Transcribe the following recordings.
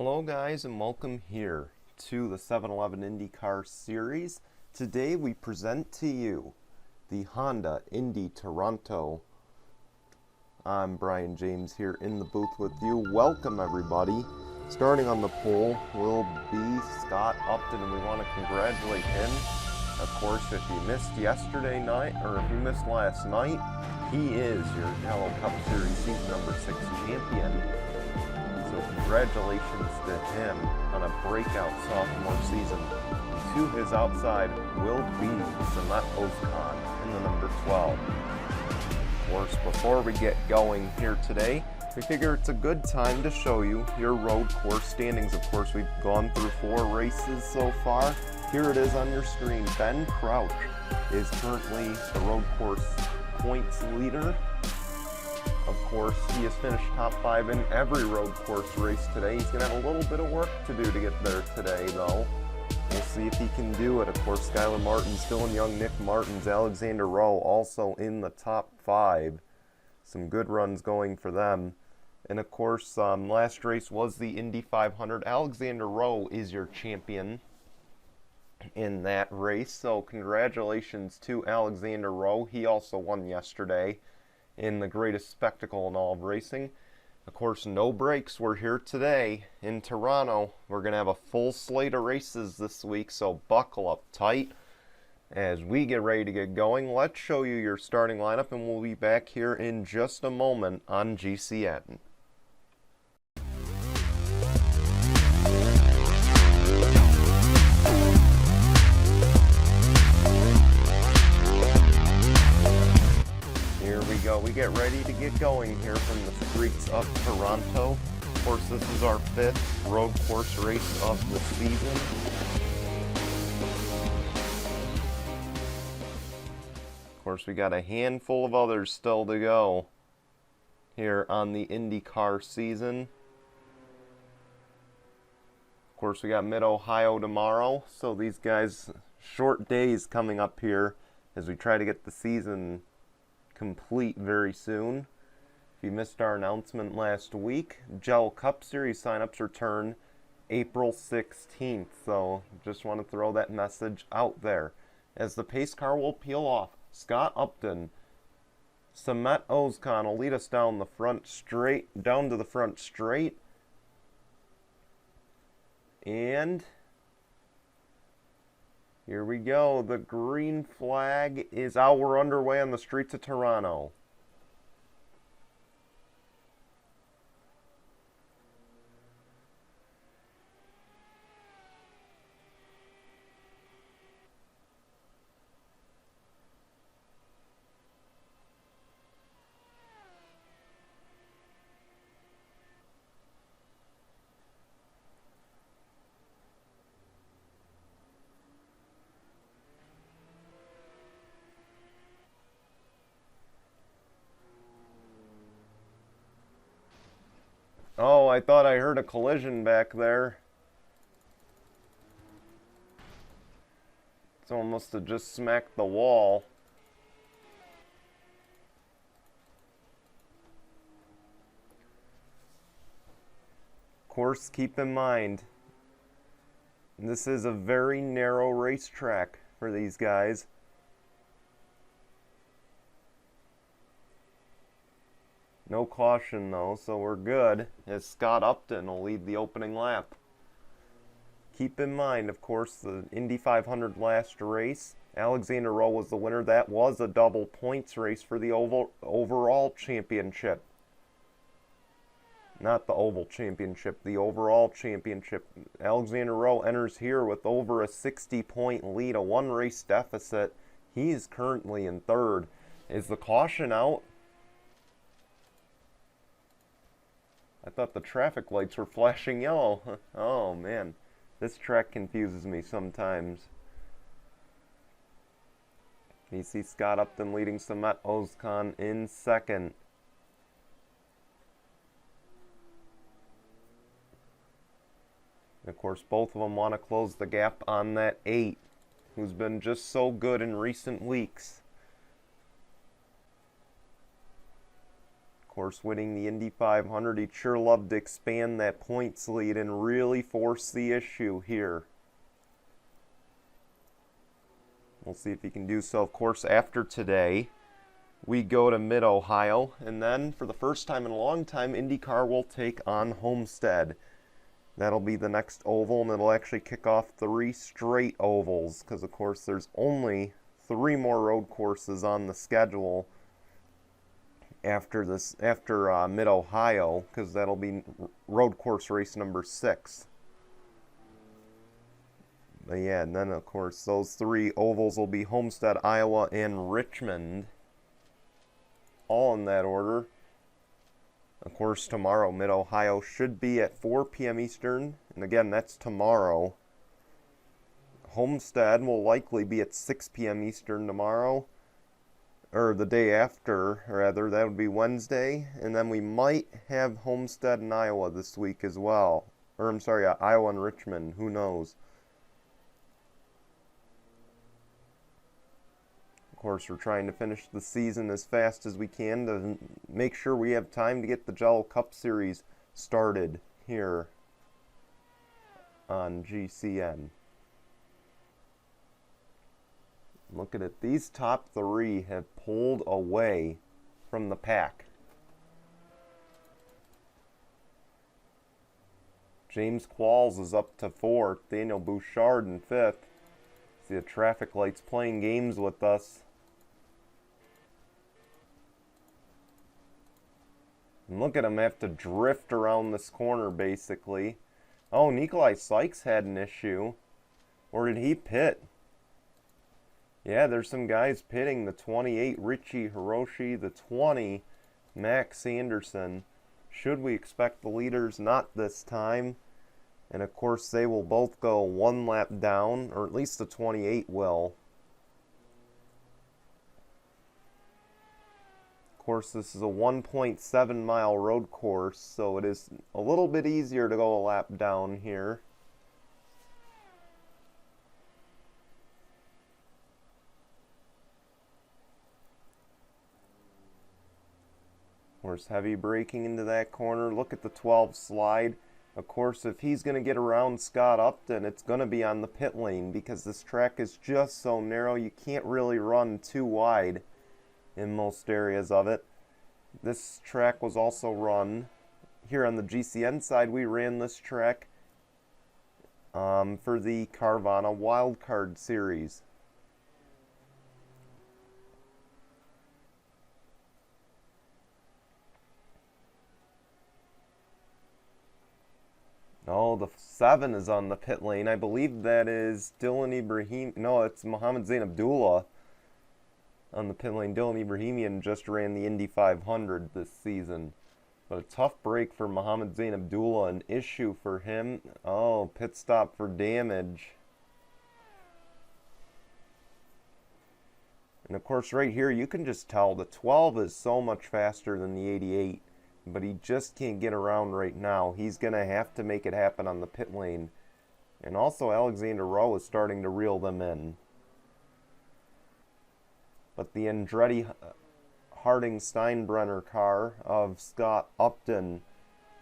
Hello guys, and welcome here to the 7-Eleven IndyCar Series. Today we present to you the Honda Indy Toronto. I'm Brian James here in the booth with you. Welcome everybody. Starting on the pole will be Scott Upton, and we want to congratulate him. Of course, if you missed yesterday night, or if you missed last night, he is your Yellow Cup Series season number 6 champion. So congratulations to him on a breakout sophomore season. To his outside will be Samet Ozkan in the number 12. Of course, before we get going here today, we figure it's a good time to show you your road course standings. Of course, we've gone through 4 races so far. Here it is on your screen. Ben Crouch is currently the road course points leader. Of course, he has finished top 5 in every road course race today. He's going to have a little bit of work to do to get there today, though. We'll see if he can do it. Of course, Skylar Martins, Dylan Young, Nick Martins, Alexander Rowe also in the top 5. Some good runs going for them. And of course, last race was the Indy 500. Alexander Rowe is your champion in that race. So congratulations to Alexander Rowe. He also won yesterday in the greatest spectacle in all of racing. Of course, no breaks. We're here today in Toronto. We're going to have a full slate of races this week, so buckle up tight as we get ready to get going. Let's show you your starting lineup, and we'll be back here in just a moment on GCN. We get ready to get going here from the streets of Toronto. Of course, this is our 5th road course race of the season. Of course, we got a handful of others still to go here on the IndyCar season. Of course, we got Mid-Ohio tomorrow, so these guys, short days coming up here as we try to get the season complete very soon. If you missed our announcement last week, Gel Cup Series signups return April 16th, so just want to throw that message out there. As the pace car will peel off, Scott Upton, Samet Ozkan will lead us down the front straight, down to the front straight, and here we go. The green flag is out. We're underway on the streets of Toronto. Oh, I thought I heard a collision back there. Someone must have just smacked the wall. Of course, keep in mind, this is a very narrow racetrack for these guys. No caution though, so we're good, as Scott Upton will lead the opening lap. Keep in mind, of course, the Indy 500 last race, Alexander Rowe was the winner. That was a double points race for the overall championship. Not the oval championship, the overall championship. Alexander Rowe enters here with over a 60-point lead, a 1-race deficit. He is currently in 3rd. Is the caution out? I thought the traffic lights were flashing yellow. Oh man, this track confuses me sometimes. You see Scott Upton leading Samet Ozkan in 2nd. Of course, both of them want to close the gap on that 8, who's been just so good in recent weeks. Of course, winning the Indy 500, he'd sure love to expand that points lead and really force the issue here. We'll see if he can do so. Of course, after today, we go to Mid-Ohio, and then for the first time in a long time, IndyCar will take on Homestead. That'll be the next oval, and it'll actually kick off 3 straight ovals, because of course there's only 3 more road courses on the schedule after Mid-Ohio, because that'll be road course race number 6. But yeah, and then of course those 3 ovals will be Homestead, Iowa, and Richmond, all in that order. Of course, tomorrow Mid-Ohio should be at 4 p.m. Eastern, and again, that's tomorrow. Homestead will likely be at 6 p.m. Eastern tomorrow, or the day after, rather, that would be Wednesday, and then we might have Homestead and Iowa this week as well. Or, I'm sorry, Iowa and Richmond, who knows. Of course, we're trying to finish the season as fast as we can to make sure we have time to get the Jello Cup Series started here on GCN. Look at it. These top 3 have pulled away from the pack. James Qualls is up to 4th. Daniel Bouchard in 5th. See the traffic lights playing games with us. And look at him have to drift around this corner, basically. Oh, Nikolai Sykes had an issue. Or did he pit? Yeah, there's some guys pitting. The 28, Richie Hiroshi. The 20, Max Anderson. Should we expect the leaders? Not this time. And of course, they will both go 1 lap down, or at least the 28 will. Of course, this is a 1.7 mile road course, so it is a little bit easier to go a lap down here. Of course, heavy braking into that corner. Look at the 12 slide. Of course, if he's going to get around Scott Upton, it's going to be on the pit lane because this track is just so narrow. You can't really run too wide in most areas of it. This track was also run here on the GCN side. We ran this track for the Carvana Wildcard Series. Oh, the 7 is on the pit lane. I believe that is Dylan Ibrahim. No, it's Mohammed Zain Abdullah on the pit lane. Dylan Ibrahimian just ran the Indy 500 this season. But a tough break for Mohammed Zain Abdullah. An issue for him. Oh, pit stop for damage. And of course, right here, you can just tell the 12 is so much faster than the 88. But he just can't get around right now. He's going to have to make it happen on the pit lane. And also, Alexander Rowe is starting to reel them in. But the Andretti Harding-Steinbrenner car of Scott Upton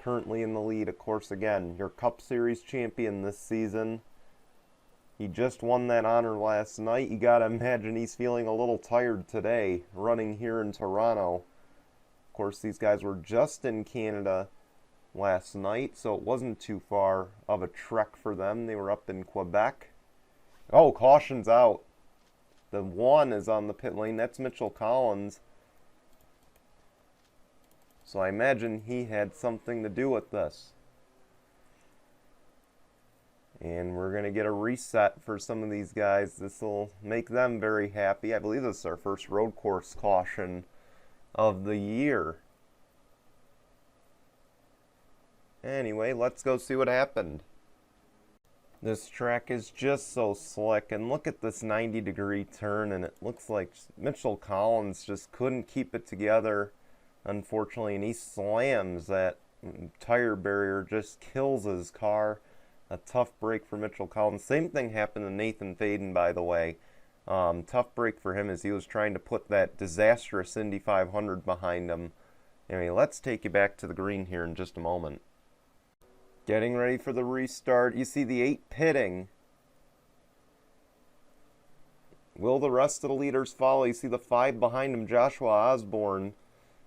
currently in the lead. Of course, again, your Cup Series champion this season. He just won that honor last night. You got to imagine he's feeling a little tired today running here in Toronto. Of course, these guys were just in Canada last night, so it wasn't too far of a trek for them. They were up in Quebec. Oh, caution's out. The 1 is on the pit lane. That's Mitchell Collins. So I imagine he had something to do with this. And we're going to get a reset for some of these guys. This will make them very happy. I believe this is our first road course caution of the year. Anyway, let's go see what happened. This track is just so slick, and look at this 90-degree turn, and it looks like Mitchell Collins just couldn't keep it together, unfortunately, and he slams that tire barrier, just kills his car. A tough break for Mitchell Collins. Same thing happened to Nathan Faden, by the way. Tough break for him as he was trying to put that disastrous Indy 500 behind him. Anyway, let's take you back to the green here in just a moment. Getting ready for the restart. You see the 8 pitting. Will the rest of the leaders follow? You see the 5 behind him, Joshua Osborne.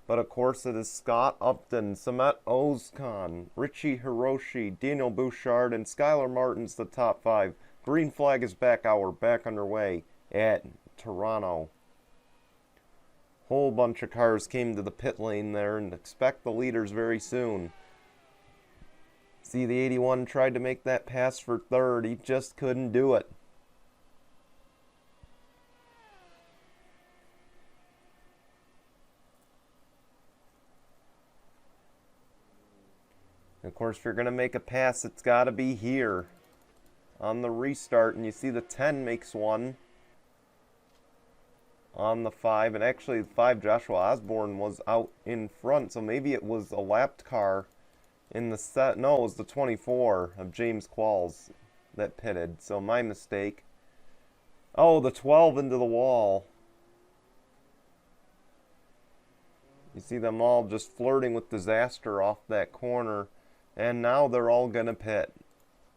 But of course it is Scott Upton, Samet Ozkan, Richie Hiroshi, Daniel Bouchard, and Skylar Martin's the top 5. Green flag is back out. We're back underway at Toronto. Whole bunch of cars came to the pit lane there, and expect the leaders very soon. See, the 81 tried to make that pass for third. He just couldn't do it. Of course, if you're going to make a pass, it's got to be here on the restart. And you see the 10 makes one on the 5. And actually, the 5, Joshua Osborne, was out in front. So maybe it was a lapped car in the set. No, it was the 24 of James Qualls that pitted. So my mistake. Oh, the 12 into the wall. You see them all just flirting with disaster off that corner. And now they're all going to pit,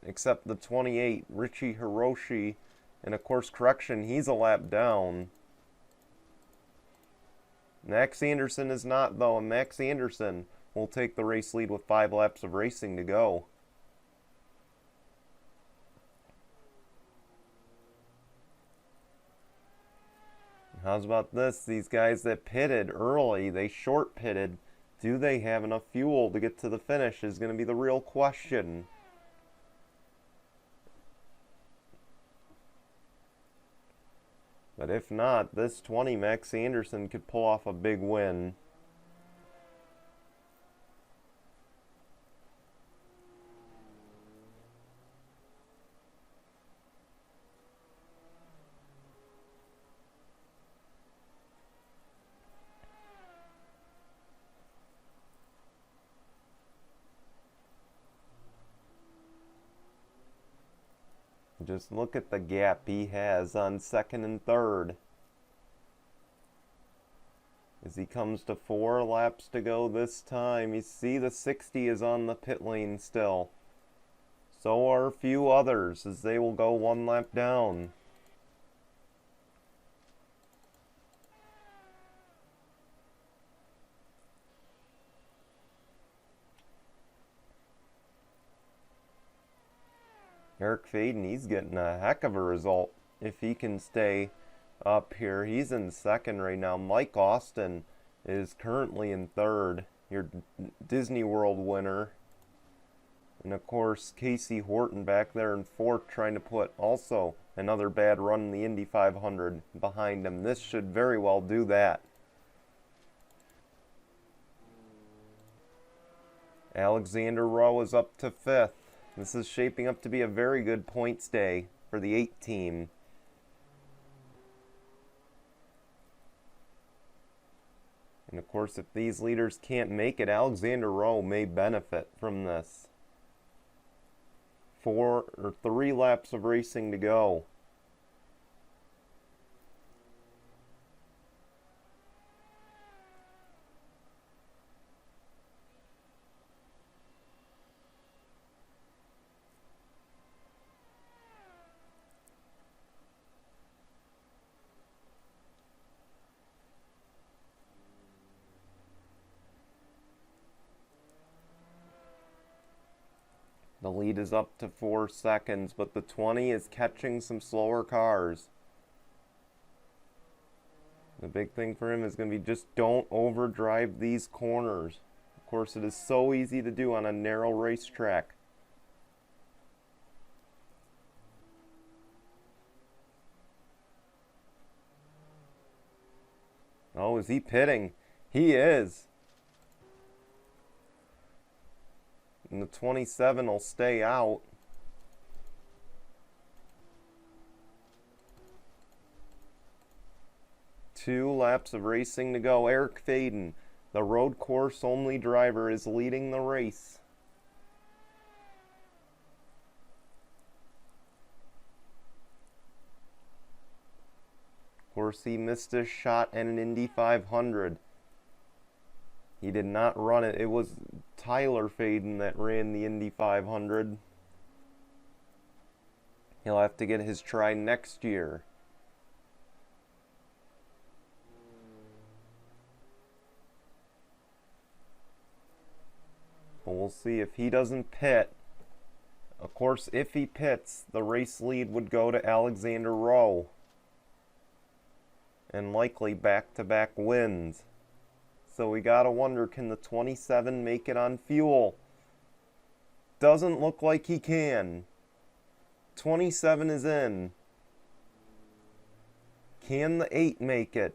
except the 28, Richie Hiroshi. And of course, correction, he's a lap down. Max Anderson is not, though, and Max Anderson will take the race lead with 5 laps of racing to go. How's about this? These guys that pitted early, they short pitted. Do they have enough fuel to get to the finish is going to be the real question. But if not, this 20 Max Anderson could pull off a big win. Just look at the gap he has on second and third. As he comes to 4 laps to go this time, you see the 60 is on the pit lane still. So are a few others, as they will go 1 lap down. Eric Faden, he's getting a heck of a result if he can stay up here. He's in second right now. Mike Austin is currently in third, your Disney World winner. And of course, Casey Horton back there in fourth, trying to put also another bad run in the Indy 500 behind him. This should very well do that. Alexander Rowe is up to fifth. This is shaping up to be a very good points day for the 8 team. And of course, if these leaders can't make it, Alexander Rowe may benefit from this. 3 laps of racing to go. The lead is up to 4 seconds, but the 20 is catching some slower cars. The big thing for him is going to be just don't overdrive these corners. Of course, it is so easy to do on a narrow racetrack. Oh, is he pitting? He is. And the 27 will stay out. Two laps of racing to go. Eric Faden, the road course only driver, is leading the race. Of course, he missed his shot at an Indy 500. He did not run it. It was Tyler Faden that ran the Indy 500. He'll have to get his try next year. But we'll see if he doesn't pit. Of course, if he pits, the race lead would go to Alexander Rowe. And likely back-to-back wins. So we gotta wonder, can the 27 make it on fuel? Doesn't look like he can. 27 is in. Can the 8 make it?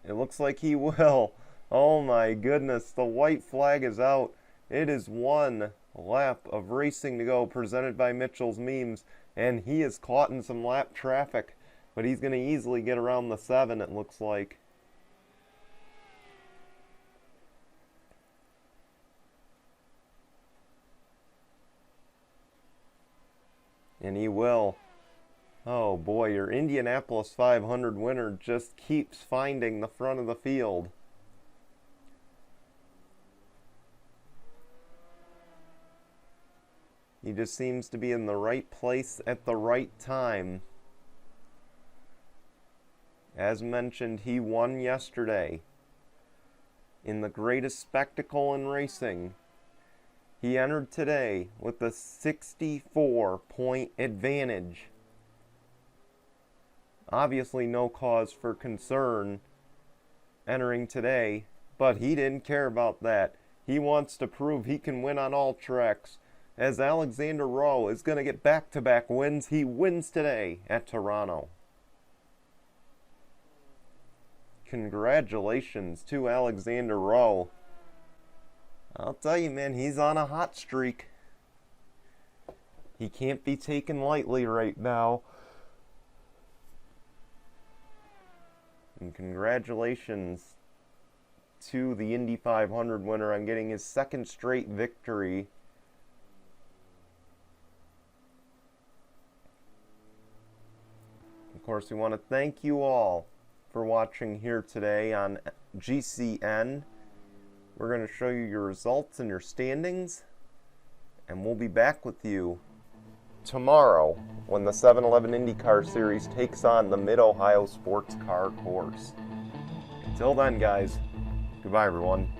It looks like he will. Oh my goodness, the white flag is out. It is one lap of racing to go, presented by Mitchell's Memes, and he is caught in some lap traffic, but he's going to easily get around the 7, it looks like. And he will. Oh boy, your Indianapolis 500 winner just keeps finding the front of the field. He just seems to be in the right place at the right time. As mentioned, he won yesterday in the greatest spectacle in racing. He entered today with a 64-point advantage. Obviously no cause for concern entering today, but he didn't care about that. He wants to prove he can win on all tracks. As Alexander Rowe is going to get back-to-back wins, he wins today at Toronto. Congratulations to Alexander Rowe. I'll tell you, man, he's on a hot streak. He can't be taken lightly right now. And congratulations to the Indy 500 winner on getting his second straight victory. Of course, we want to thank you all for watching here today on GCN. We're going to show you your results and your standings, and we'll be back with you tomorrow when the 7-Eleven IndyCar Series takes on the Mid-Ohio Sports Car Course. Until then, guys, goodbye, everyone.